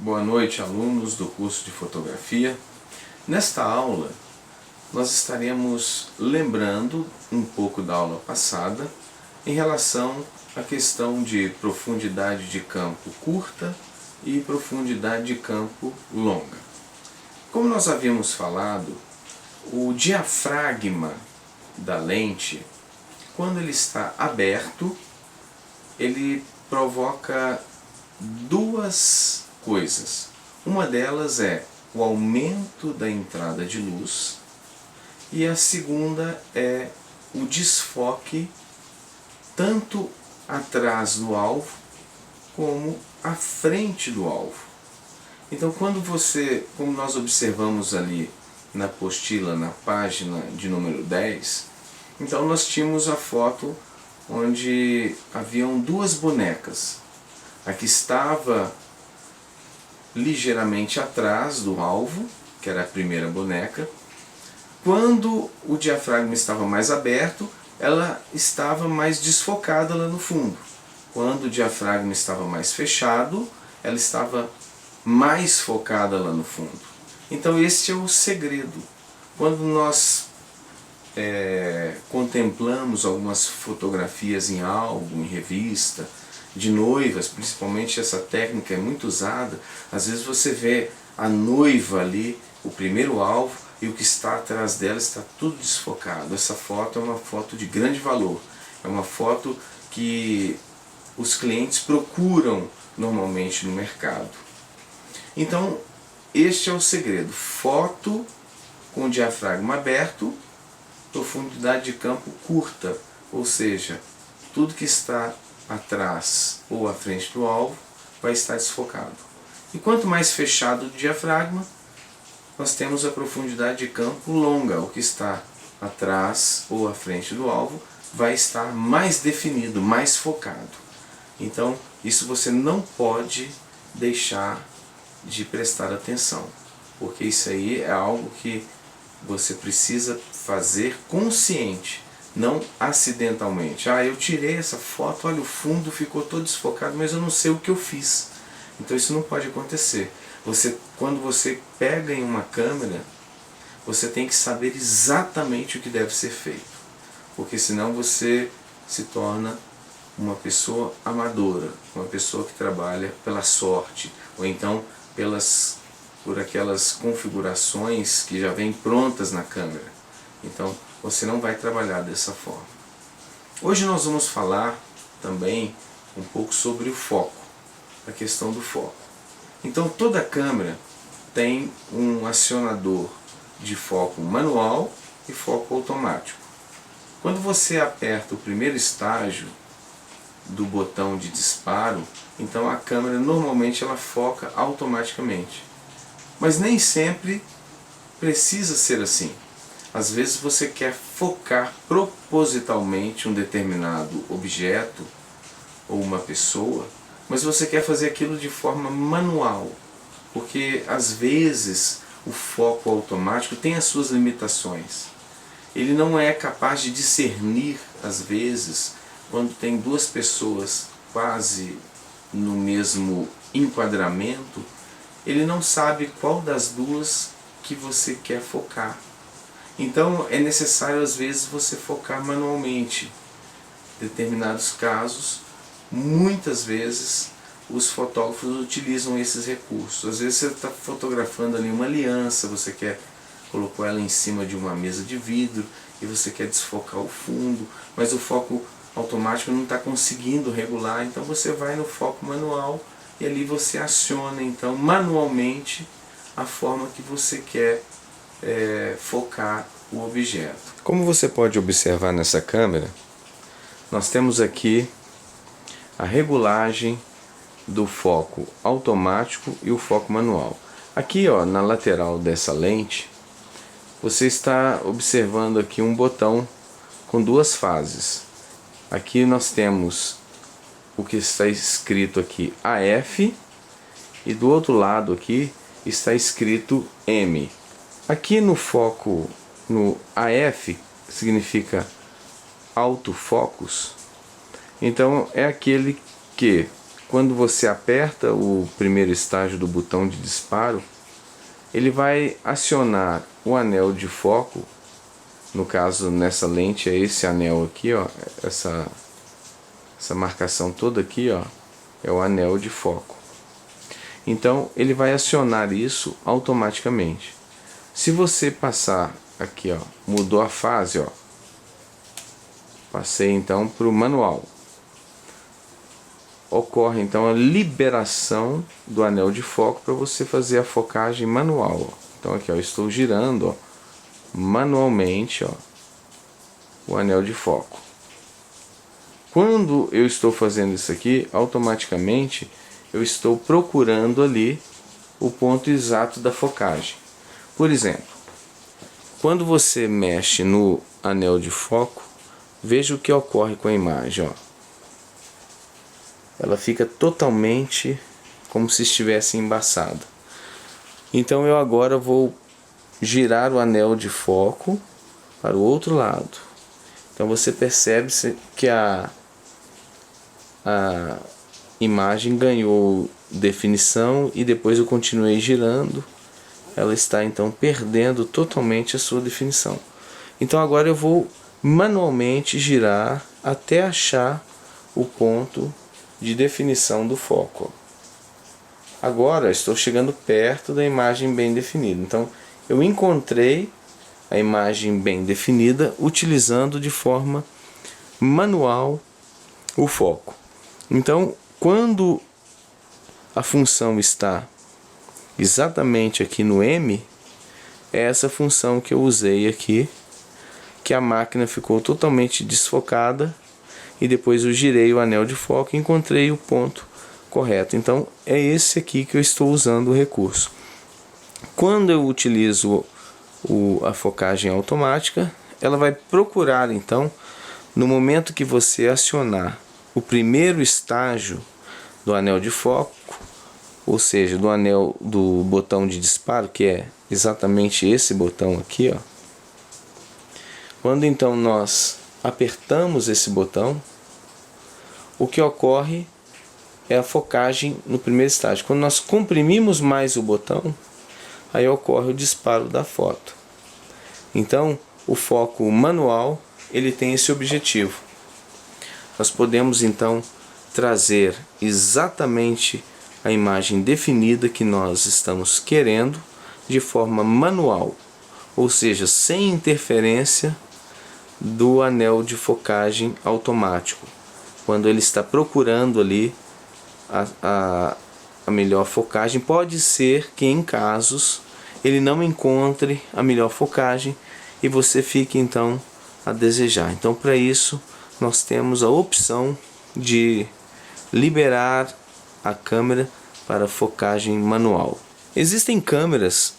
Boa noite, alunos do curso de fotografia. Nesta aula, nós estaremos lembrando um pouco da aula passada em relação à questão de profundidade de campo curta e profundidade de campo longa. Como nós havíamos falado, o diafragma da lente, quando ele está aberto, ele provoca duas coisas. Uma delas é o aumento da entrada de luz e a segunda é o desfoque tanto atrás do alvo como à frente do alvo. Então como nós observamos ali na apostila, na página de número 10, então nós tínhamos a foto onde haviam duas bonecas. A que estava ligeiramente atrás do alvo, que era a primeira boneca. Quando o diafragma estava mais aberto, ela estava mais desfocada lá no fundo. Quando o diafragma estava mais fechado, ela estava mais focada lá no fundo. Então este é o segredo. Quando nós contemplamos algumas fotografias em álbum, em revista, de noivas, principalmente essa técnica é muito usada, às vezes você vê a noiva ali, o primeiro alvo, e o que está atrás dela está tudo desfocado. Essa foto é uma foto de grande valor, é uma foto que os clientes procuram normalmente no mercado. Então, este é o segredo: foto com o diafragma aberto, profundidade de campo curta, ou seja, tudo que está atrás ou à frente do alvo vai estar desfocado. E quanto mais fechado o diafragma, nós temos a profundidade de campo longa. O que está atrás ou à frente do alvo vai estar mais definido, mais focado. Então, isso você não pode deixar de prestar atenção, porque isso aí é algo que você precisa fazer consciente, não acidentalmente. Eu tirei essa foto, olha, o fundo ficou todo desfocado, mas eu não sei o que eu fiz. Então isso não pode acontecer. Quando você pega em uma câmera, você tem que saber exatamente o que deve ser feito, porque senão você se torna uma pessoa amadora, uma pessoa que trabalha pela sorte, ou então por aquelas configurações que já vêm prontas na câmera. Então você não vai trabalhar dessa forma. Hoje nós vamos falar também um pouco sobre o foco, a questão do foco. Então toda câmera tem um acionador de foco manual e foco automático. Quando você aperta o primeiro estágio do botão de disparo, então a câmera normalmente ela foca automaticamente. Mas nem sempre precisa ser assim. Às vezes você quer focar propositalmente um determinado objeto ou uma pessoa, mas você quer fazer aquilo de forma manual, porque às vezes o foco automático tem as suas limitações. Ele não é capaz de discernir, às vezes, quando tem duas pessoas quase no mesmo enquadramento, ele não sabe qual das duas que você quer focar. Então é necessário às vezes você focar manualmente. Em determinados casos, muitas vezes os fotógrafos utilizam esses recursos. Às vezes você está fotografando ali uma aliança, você colocou ela em cima de uma mesa de vidro e você quer desfocar o fundo, mas o foco automático não está conseguindo regular, então você vai no foco manual e ali você aciona então manualmente a forma que você quer focar o objeto. Como você pode observar nessa câmera, nós temos aqui a regulagem do foco automático e o foco manual. Aqui, na lateral dessa lente, você está observando aqui um botão com duas fases. Aqui nós temos o que está escrito aqui AF e do outro lado aqui está escrito M. Aqui no foco, no AF, significa autofocus. Então é aquele que quando você aperta o primeiro estágio do botão de disparo, ele vai acionar o anel de foco. No caso, nessa lente é esse anel aqui, ó, essa marcação toda aqui, ó, é o anel de foco. Então ele vai acionar isso automaticamente. Se você passar aqui, ó, mudou a fase, ó, passei então para o manual. Ocorre então a liberação do anel de foco para você fazer a focagem manual, ó. Então aqui, ó, eu estou girando, ó, manualmente, ó, o anel de foco. Quando eu estou fazendo isso aqui, automaticamente eu estou procurando ali o ponto exato da focagem. Por exemplo, quando você mexe no anel de foco, veja o que ocorre com a imagem, ó. Ela fica totalmente como se estivesse embaçada. Então eu agora vou girar o anel de foco para o outro lado. Então você percebe que a imagem ganhou definição e depois eu continuei girando. Ela está então perdendo totalmente a sua definição. Então agora eu vou manualmente girar até achar o ponto de definição do foco. Agora estou chegando perto da imagem bem definida. Então eu encontrei a imagem bem definida utilizando de forma manual o foco. Então, quando a função está exatamente aqui no M, é essa função que eu usei aqui, que a máquina ficou totalmente desfocada e depois eu girei o anel de foco e encontrei o ponto correto. Então é esse aqui que eu estou usando o recurso. Quando eu utilizo a focagem automática, ela vai procurar então, no momento que você acionar o primeiro estágio do anel de foco, ou seja, do anel do botão de disparo, que é exatamente esse botão aqui, ó. Quando então nós apertamos esse botão, o que ocorre é a focagem no primeiro estágio. Quando nós comprimimos mais o botão, aí ocorre o disparo da foto. Então, o foco manual, ele tem esse objetivo. Nós podemos então trazer exatamente a imagem definida que nós estamos querendo de forma manual, ou seja, sem interferência do anel de focagem automático, quando ele está procurando ali a melhor focagem. Pode ser que em casos ele não encontre a melhor focagem e você fique então a desejar. Então, para isso nós temos a opção de liberar a câmera para focagem manual. Existem câmeras,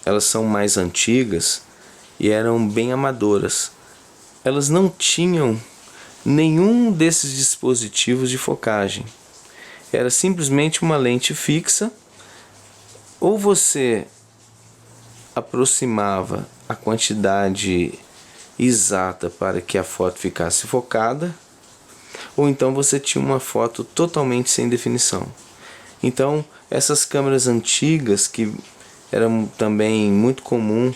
elas são mais antigas e eram bem amadoras. Elas não tinham nenhum desses dispositivos de focagem. Era simplesmente uma lente fixa. Ou você aproximava a quantidade exata para que a foto ficasse focada, ou então você tinha uma foto totalmente sem definição. Então essas câmeras antigas, que eram também muito comum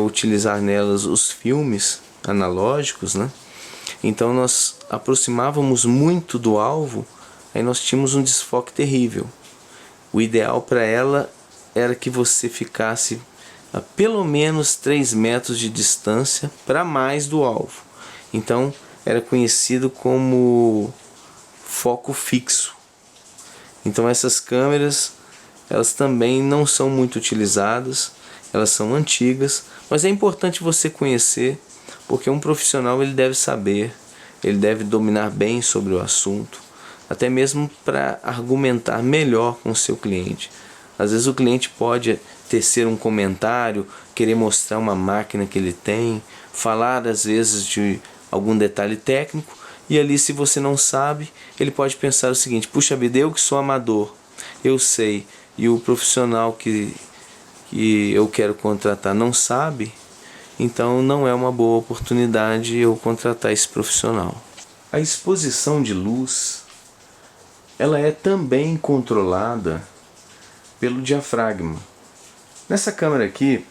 utilizar nelas os filmes analógicos, né? Então nós aproximávamos muito do alvo, aí nós tínhamos um desfoque terrível. O ideal para ela era que você ficasse a pelo menos 3 metros de distância para mais do alvo. Então era conhecido como foco fixo. Então essas câmeras, elas também não são muito utilizadas, elas são antigas, mas é importante você conhecer, porque um profissional ele deve saber, ele deve dominar bem sobre o assunto, até mesmo para argumentar melhor com o seu cliente. Às vezes o cliente pode tecer um comentário, querer mostrar uma máquina que ele tem, falar às vezes de algum detalhe técnico, e ali, se você não sabe, ele pode pensar o seguinte: puxa vida, eu que sou amador, eu sei, e o profissional que eu quero contratar não sabe, então não é uma boa oportunidade eu contratar esse profissional. A exposição de luz ela é também controlada pelo diafragma. Nessa câmera aqui,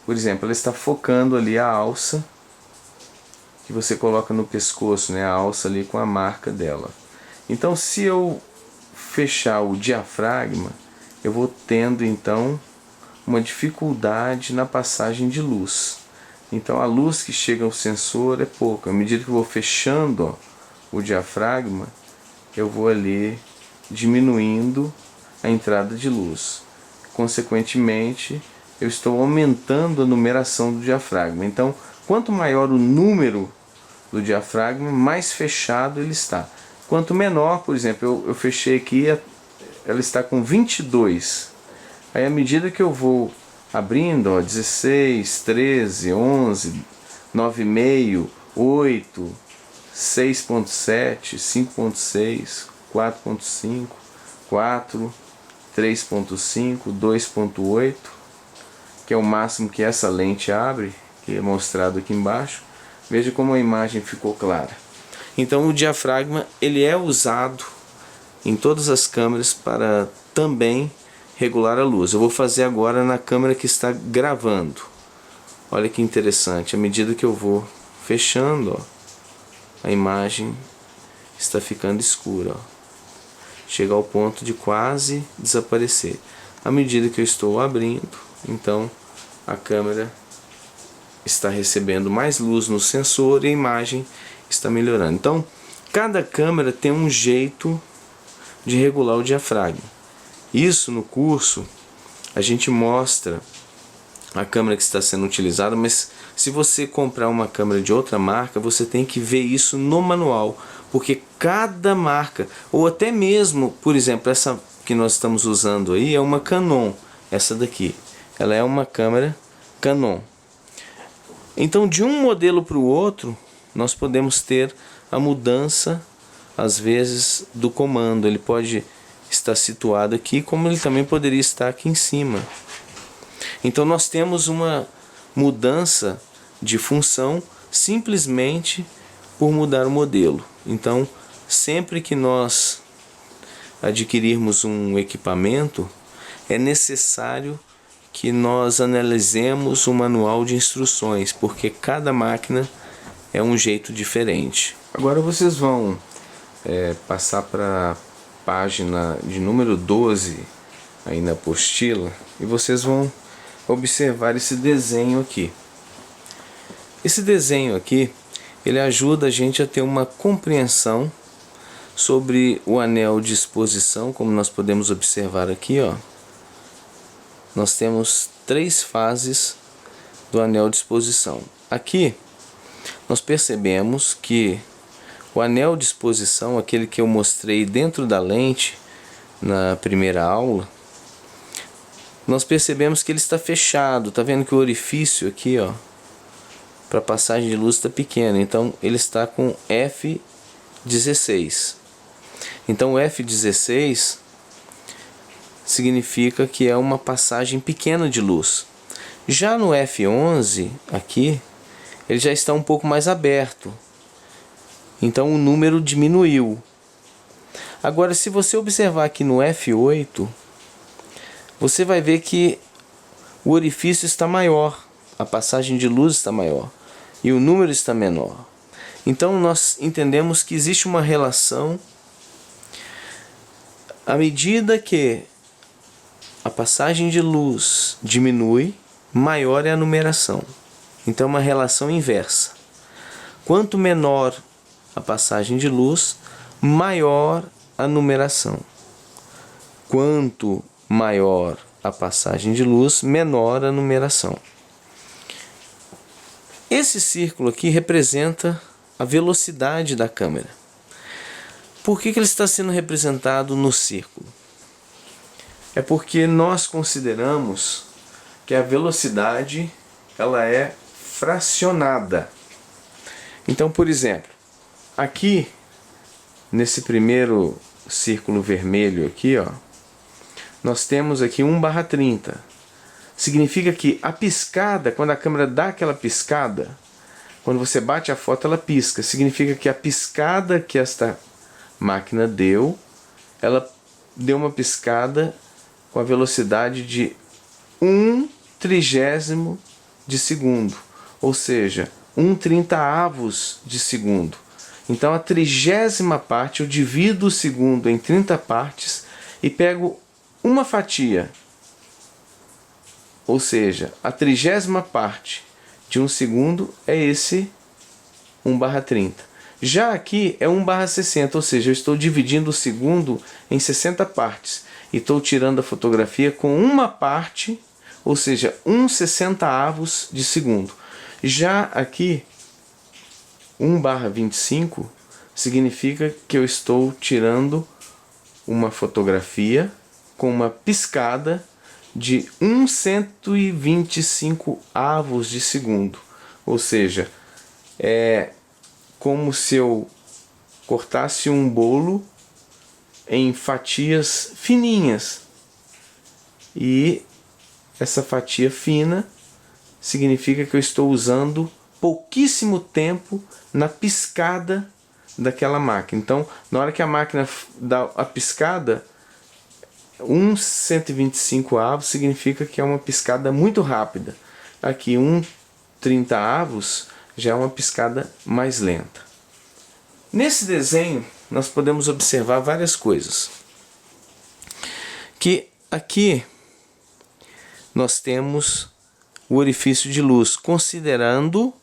por exemplo, ela está focando ali a alça que você coloca no pescoço, né? A alça ali com a marca dela. Então, se eu fechar o diafragma, eu vou tendo então uma dificuldade na passagem de luz. Então a luz que chega ao sensor é pouca. À medida que eu vou fechando, ó, o diafragma, eu vou ali diminuindo a entrada de luz. Consequentemente, eu estou aumentando a numeração do diafragma. Então, quanto maior o número do diafragma, mais fechado ele está. Quanto menor, por exemplo, eu fechei aqui, ela está com 22. Aí à medida que eu vou abrindo, ó, 16, 13, 11, 9,5, 8, 6.7, 5.6, 4.5, 4, 3.5, 2.8, que é o máximo que essa lente abre, que é mostrado aqui embaixo. Veja como a imagem ficou clara. Então o diafragma ele é usado em todas as câmeras para também regular a luz. Eu vou fazer agora na câmera que está gravando. Olha que interessante, à medida que eu vou fechando, ó, a imagem está ficando escura, ó. Chega ao ponto de quase desaparecer. À medida que eu estou abrindo, então a câmera está recebendo mais luz no sensor e a imagem está melhorando. Então, cada câmera tem um jeito de regular o diafragma. Isso no curso a gente mostra a câmera que está sendo utilizada, mas se você comprar uma câmera de outra marca, você tem que ver isso no manual, porque cada marca, ou até mesmo, por exemplo, essa que nós estamos usando aí é uma Canon, essa daqui, ela é uma câmera Canon. Então, de um modelo para o outro, nós podemos ter a mudança, às vezes, do comando. Ele pode estar situado aqui, como ele também poderia estar aqui em cima. Então, nós temos uma mudança de função simplesmente por mudar o modelo. Então, sempre que nós adquirirmos um equipamento, é necessário que nós analisemos o manual de instruções, porque cada máquina é um jeito diferente. Agora vocês vão passar para a página de número 12 aí na apostila e vocês vão observar esse desenho aqui. Esse desenho aqui, ele ajuda a gente a ter uma compreensão sobre o anel de exposição, como nós podemos observar aqui, ó. Nós temos 3 fases do anel de exposição. Aqui nós percebemos que o anel de exposição, aquele que eu mostrei dentro da lente na primeira aula, nós percebemos que ele está fechado. Tá vendo que o orifício aqui, ó, para passagem de luz está pequeno, então ele está com F16. Então o F16 significa que é uma passagem pequena de luz. Já no F11 aqui, ele já está um pouco mais aberto, então o número diminuiu. Agora, se você observar aqui no F8, você vai ver que o orifício está maior, a passagem de luz está maior e o número está menor. Então nós entendemos que existe uma relação. À medida que a passagem de luz diminui, maior é a numeração. Então é uma relação inversa. Quanto menor a passagem de luz, maior a numeração. Quanto maior a passagem de luz, menor a numeração. Esse círculo aqui representa a velocidade da câmera. Por que ele está sendo representado no círculo? É porque nós consideramos que a velocidade ela é fracionada. Então, por exemplo, aqui nesse primeiro círculo vermelho aqui, ó, nós temos aqui 1/30. Significa que a piscada, quando a câmera dá aquela piscada, quando você bate a foto ela pisca. Significa que a piscada que esta máquina deu, ela deu uma piscada com a velocidade de 1/30 de segundo, ou seja, 1/30 de segundo. Então a 30ª parte eu divido o segundo em 30 partes e pego uma fatia, ou seja, a 30ª parte de um segundo é esse 1/30. Já aqui é 1/60, ou seja, eu estou dividindo o segundo em 60 partes e estou tirando a fotografia com uma parte, ou seja, 1/60 de segundo. Já aqui 1/25 significa que eu estou tirando uma fotografia com uma piscada de 1/125 de segundo, ou seja, é como se eu cortasse um bolo em fatias fininhas, e essa fatia fina significa que eu estou usando pouquíssimo tempo na piscada daquela máquina. Então, na hora que a máquina dá a piscada, 1/125 significa que é uma piscada muito rápida. Aqui 1/30 já é uma piscada mais lenta. Nesse desenho nós podemos observar várias coisas. Que aqui nós temos o orifício de luz, considerando,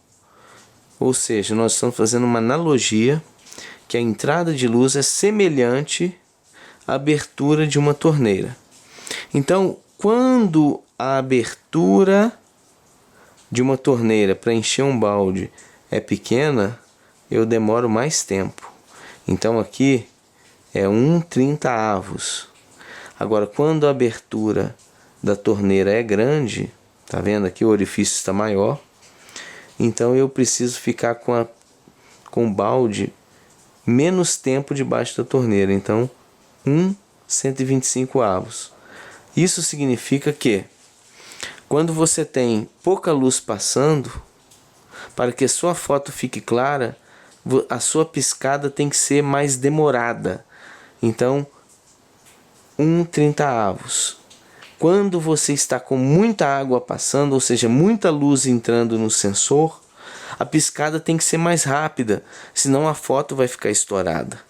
ou seja, nós estamos fazendo uma analogia que a entrada de luz é semelhante à abertura de uma torneira. Então, quando a abertura de uma torneira para encher um balde é pequena, eu demoro mais tempo. Então aqui é 1/30. Agora, quando a abertura da torneira é grande, tá vendo aqui o orifício está maior, então eu preciso ficar com o balde menos tempo debaixo da torneira. Então 1/125. Isso significa que quando você tem pouca luz passando, para que a sua foto fique clara, a sua piscada tem que ser mais demorada. Então 1/30. Quando você está com muita água passando, ou seja, muita luz entrando no sensor, a piscada tem que ser mais rápida, senão a foto vai ficar estourada.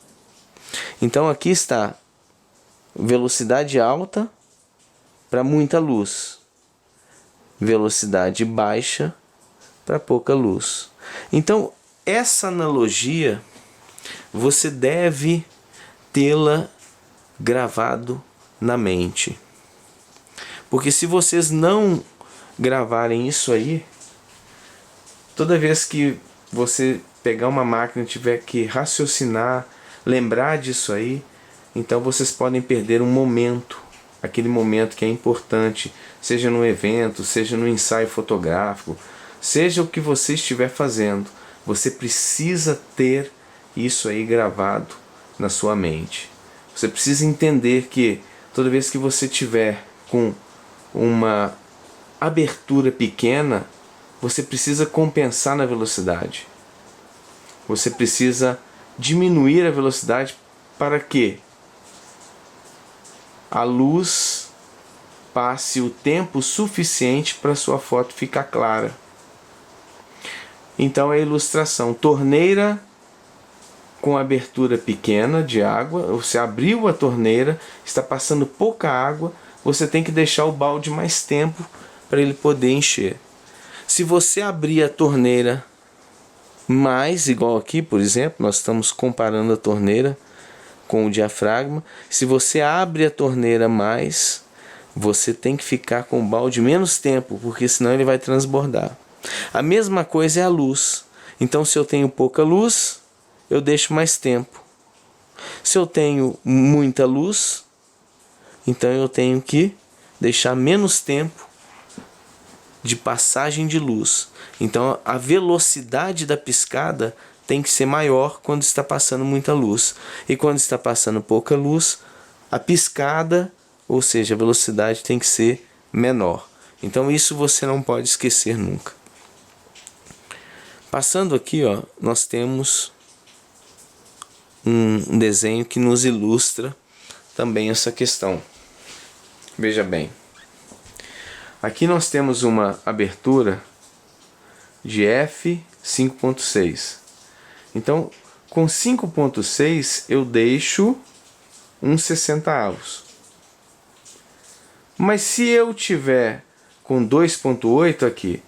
Então aqui está velocidade alta para muita luz, velocidade baixa para pouca luz. Então essa analogia você deve tê-la gravado na mente. Porque se vocês não gravarem isso aí, toda vez que você pegar uma máquina e tiver que raciocinar, lembrar disso aí, então vocês podem perder um momento, aquele momento que é importante, seja no evento, seja no ensaio fotográfico, seja o que você estiver fazendo, você precisa ter isso aí gravado na sua mente. Você precisa entender que toda vez que você tiver com uma abertura pequena, você precisa compensar na velocidade. Você precisa diminuir a velocidade para que a luz passe o tempo suficiente para sua foto ficar clara. Então a ilustração: torneira com abertura pequena de água, você abriu a torneira, está passando pouca água, você tem que deixar o balde mais tempo para ele poder encher. Se você abrir a torneira mais, igual aqui, por exemplo, nós estamos comparando a torneira com o diafragma. Se você abre a torneira mais, você tem que ficar com o balde menos tempo, porque senão ele vai transbordar. A mesma coisa é a luz. Então, se eu tenho pouca luz, eu deixo mais tempo. Se eu tenho muita luz, então eu tenho que deixar menos tempo de passagem de luz. Então a velocidade da piscada tem que ser maior quando está passando muita luz. E quando está passando pouca luz, a piscada, ou seja, a velocidade tem que ser menor. Então isso você não pode esquecer nunca. Passando aqui, ó, nós temos um desenho que nos ilustra também essa questão. Veja bem, aqui nós temos uma abertura de F 5.6. Então, com 5.6 eu deixo um 60avos. Mas se eu tiver com 2.8 aqui,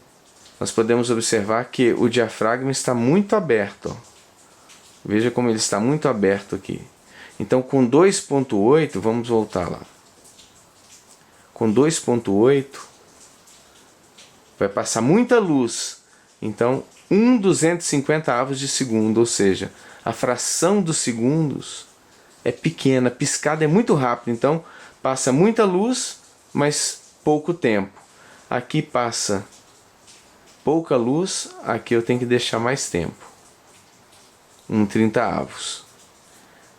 nós podemos observar que o diafragma está muito aberto. Ó. Veja como ele está muito aberto aqui. Então, com 2.8, vamos voltar lá. Com 2.8, vai passar muita luz. Então, 1/250 de segundo, ou seja, a fração dos segundos é pequena, a piscada é muito rápida. Então, passa muita luz, mas pouco tempo. Aqui passa pouca luz, aqui eu tenho que deixar mais tempo. 1/30.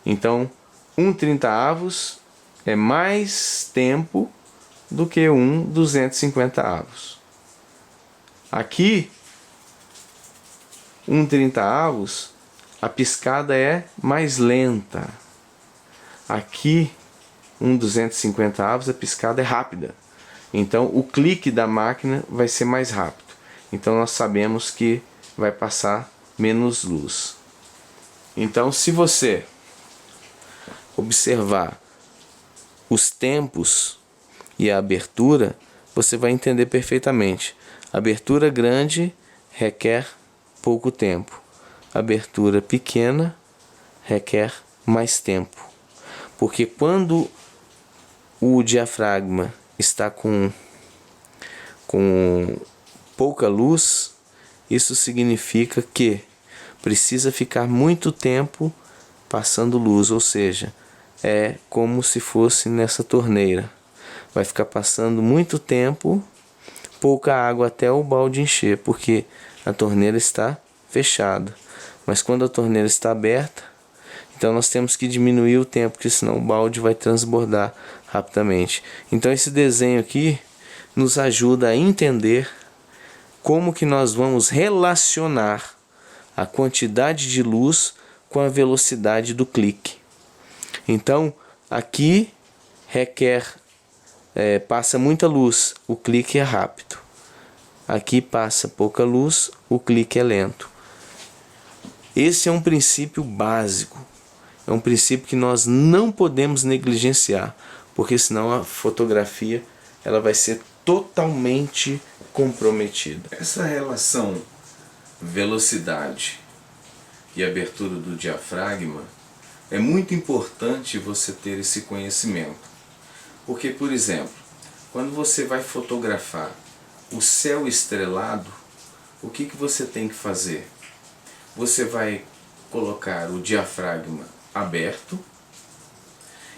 Então, 1/30 é mais tempo do que 1/250. Aqui, 1/30, a piscada é mais lenta. Aqui, 1/250, a piscada é rápida. Então, o clique da máquina vai ser mais rápido. Então, nós sabemos que vai passar menos luz. Então, se você observar os tempos e a abertura, você vai entender perfeitamente. Abertura grande requer pouco tempo. Abertura pequena requer mais tempo. Porque quando o diafragma está com pouca luz, isso significa que precisa ficar muito tempo passando luz, ou seja, é como se fosse nessa torneira. Vai ficar passando muito tempo, pouca água até o balde encher, porque a torneira está fechada. Mas quando a torneira está aberta, então nós temos que diminuir o tempo, porque senão o balde vai transbordar rapidamente. Então esse desenho aqui nos ajuda a entender como que nós vamos relacionar a quantidade de luz com a velocidade do clique. Então aqui passa muita luz, o clique é rápido. Aqui passa pouca luz, o clique é lento. Esse é um princípio básico. É um princípio que nós não podemos negligenciar, porque senão a fotografia ela vai ser totalmente comprometida. Essa relação velocidade e abertura do diafragma é muito importante você ter esse conhecimento. Porque, por exemplo, quando você vai fotografar o céu estrelado, o que você tem que fazer? Você vai colocar o diafragma aberto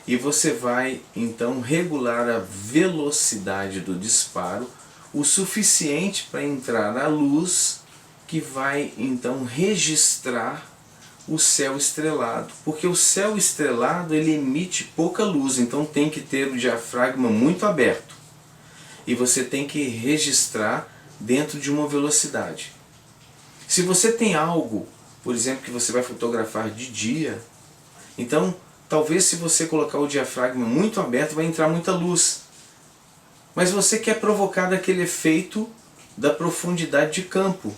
e você vai então regular a velocidade do disparo o suficiente para entrar a luz que vai então registrar o céu estrelado, porque o céu estrelado ele emite pouca luz, então tem que ter o diafragma muito aberto e você tem que registrar dentro de uma velocidade. Se você tem algo, por exemplo, que você vai fotografar de dia, então talvez se você colocar o diafragma muito aberto vai entrar muita luz, mas você quer provocar aquele efeito da profundidade de campo.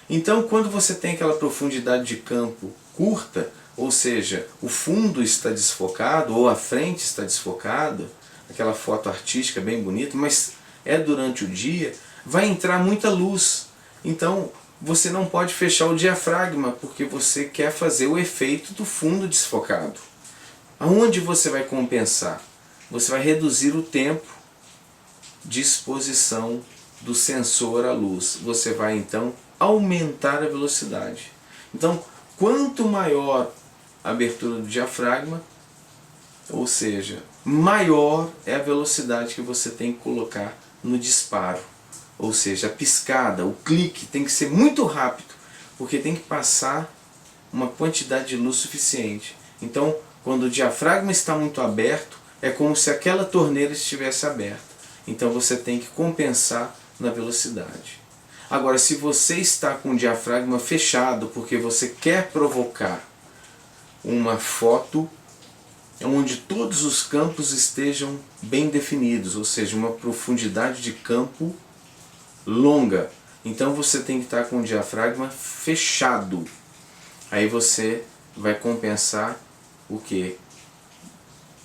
Então quando você tem aquela profundidade de campo curta, ou seja, o fundo está desfocado ou a frente está desfocada, aquela foto artística bem bonita, mas é durante o dia, vai entrar muita luz. Então você não pode fechar o diafragma porque você quer fazer o efeito do fundo desfocado. Aonde você vai compensar? Você vai reduzir o tempo de exposição do sensor à luz. Você vai então aumentar a velocidade. Então, quanto maior a abertura do diafragma, ou seja, maior é a velocidade que você tem que colocar no disparo. Ou seja, a piscada, o clique tem que ser muito rápido, porque tem que passar uma quantidade de luz suficiente. Então, quando o diafragma está muito aberto, é como se aquela torneira estivesse aberta. Então você tem que compensar na velocidade. Agora, se você está com o diafragma fechado porque você quer provocar uma foto onde todos os campos estejam bem definidos, ou seja, uma profundidade de campo longa. Então você tem que estar com o diafragma fechado. Aí você vai compensar o que?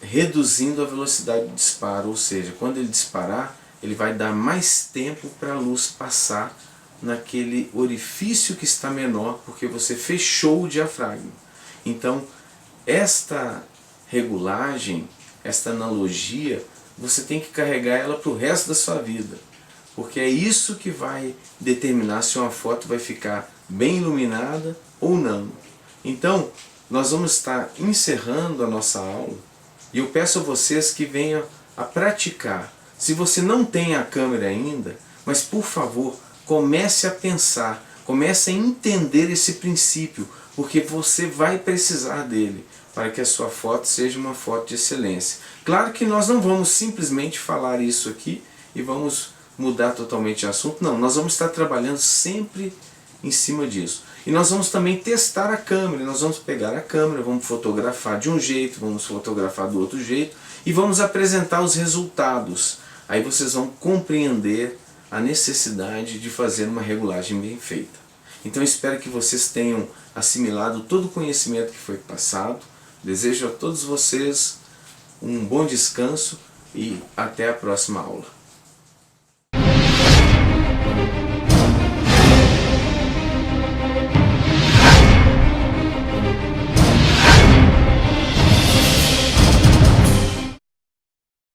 Reduzindo a velocidade de disparo, ou seja, quando ele disparar, ele vai dar mais tempo para a luz passar naquele orifício que está menor, porque você fechou o diafragma. Então, esta regulagem, esta analogia, você tem que carregar ela para o resto da sua vida, porque é isso que vai determinar se uma foto vai ficar bem iluminada ou não. Então, nós vamos estar encerrando a nossa aula e eu peço a vocês que venham a praticar. Se você não tem a câmera ainda, mas por favor, comece a pensar, comece a entender esse princípio, porque você vai precisar dele para que a sua foto seja uma foto de excelência. Claro que nós não vamos simplesmente falar isso aqui e vamos mudar totalmente o assunto, não, nós vamos estar trabalhando sempre em cima disso. E nós vamos também testar a câmera, nós vamos pegar a câmera, vamos fotografar de um jeito, vamos fotografar do outro jeito e vamos apresentar os resultados. Aí vocês vão compreender a necessidade de fazer uma regulagem bem feita. Então espero que vocês tenham assimilado todo o conhecimento que foi passado. Desejo a todos vocês um bom descanso e até a próxima aula.